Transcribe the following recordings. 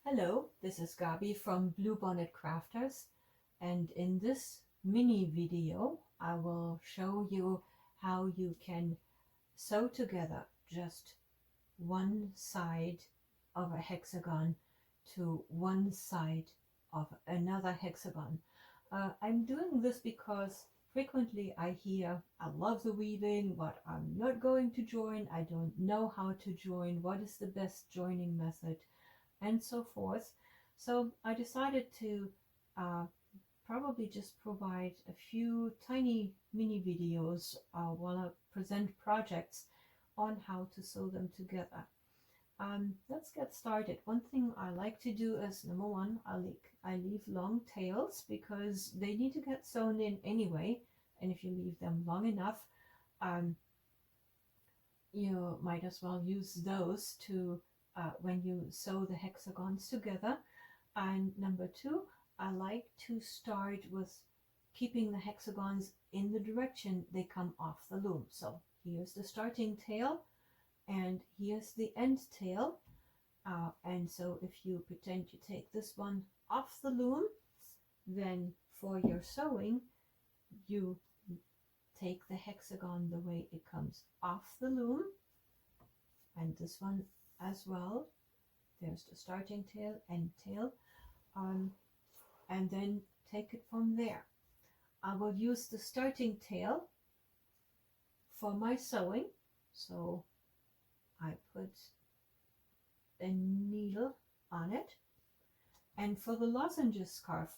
Hello, this is Gabi from Bluebonnet Crafters, and in this mini video I will show you how you can sew together just one side of a hexagon to one side of another hexagon. I'm doing this because frequently I hear, I love the weaving, but I'm not going to join, I don't know how to join, what is the best joining method, and so forth. So I decided to probably just provide a few tiny mini videos while I present projects on how to sew them together. Let's get started. One thing I like to do is, number one, I leave long tails because they need to get sewn in anyway, and if you leave them long enough, you might as well use those to when you sew the hexagons together. And number two, I like to start with keeping the hexagons in the direction they come off the loom. So here's the starting tail and here's the end tail. And so if you pretend you take this one off the loom, then for your sewing, you take the hexagon the way it comes off the loom, and this one as well. There's the starting tail and tail, and then take it from there. I will use the starting tail for my sewing, so I put a needle on it. And for the lozenge scarf,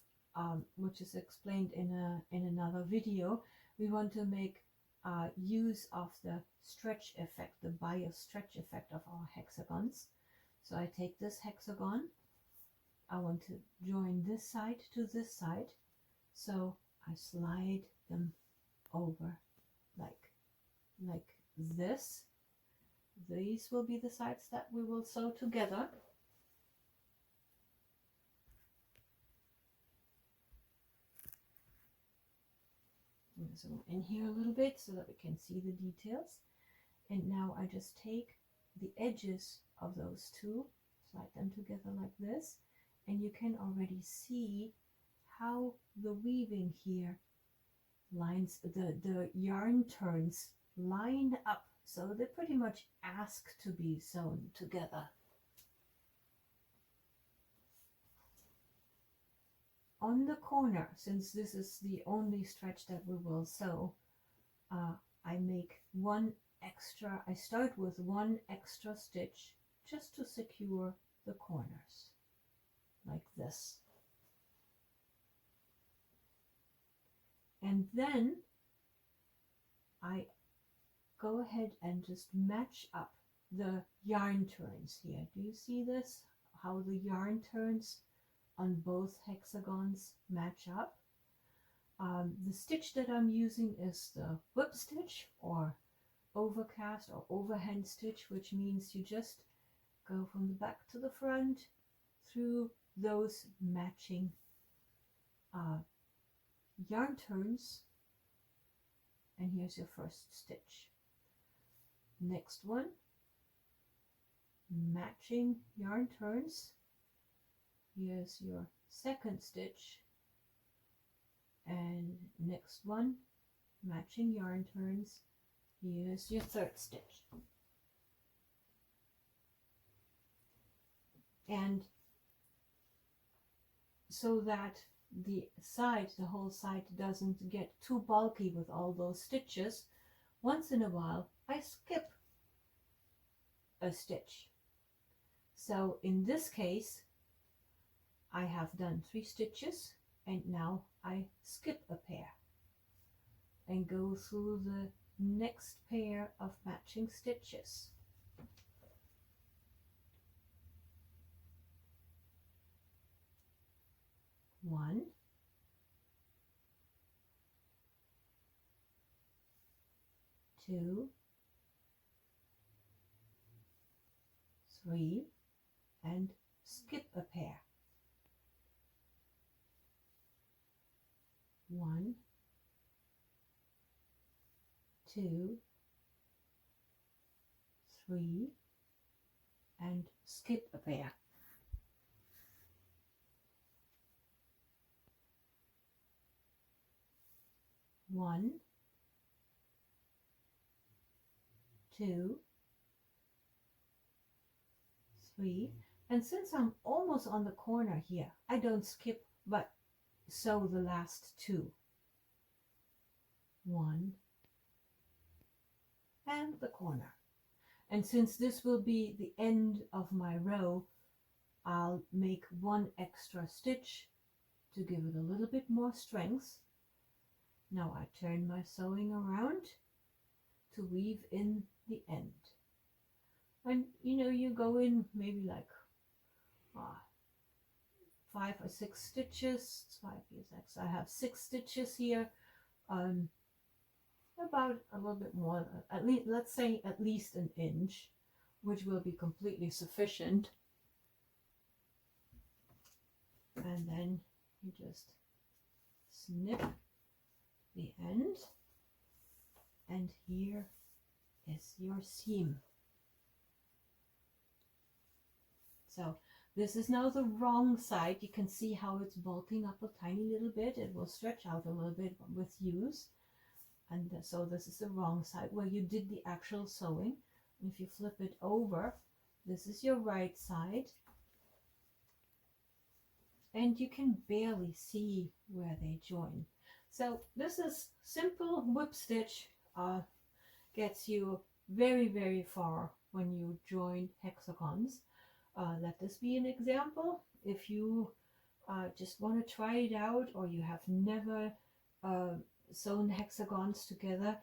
which is explained in another video, we want to make use of the stretch effect, the bias stretch effect of our hexagons. So I take this hexagon, I want to join this side to this side, so I slide them over like this. These will be the sides that we will sew together. Zoom in here a little bit so that we can see the details. And now I just take the edges of those two, slide them together like this, and you can already see how the weaving here lines, the yarn turns line up, so they pretty much ask to be sewn together. On the corner, since this is the only stretch that we will sew, I make one extra, I start with one extra stitch just to secure the corners, like this. And then I go ahead and just match up the yarn turns here. Do you see this? How the yarn turns on both hexagons match up. The stitch that I'm using is the whip stitch or overcast or overhand stitch, which means you just go from the back to the front through those matching yarn turns, and here's your first stitch. Next one, matching yarn turns. Here's your second stitch, and next one, matching yarn turns. Here's your third stitch. And so that the whole side doesn't get too bulky with all those stitches, once in a while I skip a stitch. So in this case I have done 3 stitches, and now I skip a pair and go through the next pair of matching stitches. One, two, 3, and skip a pair. 1, 2, 3, and skip a pair. 2, 3, and since I'm almost on the corner here, I don't skip but sew the last 2. 1 and the corner. And since this will be the end of my row, I'll make 1 extra stitch to give it a little bit more strength. Now I turn my sewing around to weave in the end. And you go in maybe like 5 or 6 stitches. 5 is X. I have 6 stitches here. About a little bit more, at least, let's say at least an inch, which will be completely sufficient. And then you just snip the end, and here is your seam. So this is now the wrong side. You can see how it's bulking up a tiny little bit. It will stretch out a little bit with use. And so this is the wrong side where you did the actual sewing. If you flip it over, this is your right side. And you can barely see where they join. So this is simple whip stitch, gets you very, very far when you join hexagons. Let this be an example. If you just want to try it out, or you have never sewn hexagons together,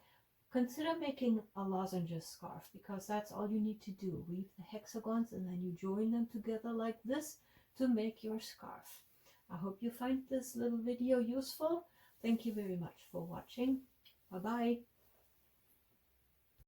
consider making a lozenges scarf, because that's all you need to do. Weave the hexagons and then you join them together like this to make your scarf. I hope you find this little video useful. Thank you very much for watching. Bye bye.